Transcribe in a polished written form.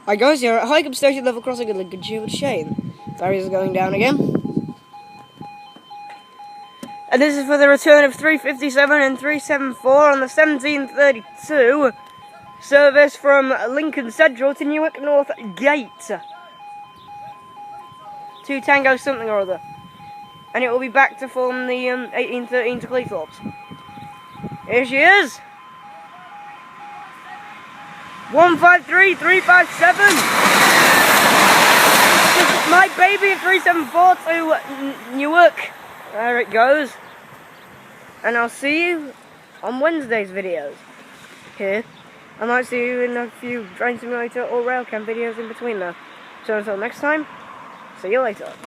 Hi guys, you're at Hykeham Station level crossing in Lincolnshire with Shane. Barriers are going down again. And this is for the return of 357 and 374 on the 1732 service from Lincoln Central to Newark North Gate. 2 Tango something or other. And it will be back to form the 1813 to Cleethorpes. Here she is. 153357. This is my baby of 374 to Newark. There it goes. And I'll see you on Wednesday's videos. Here. I might see you in a few Train Simulator or Railcam videos in between there. So until next time, see you later.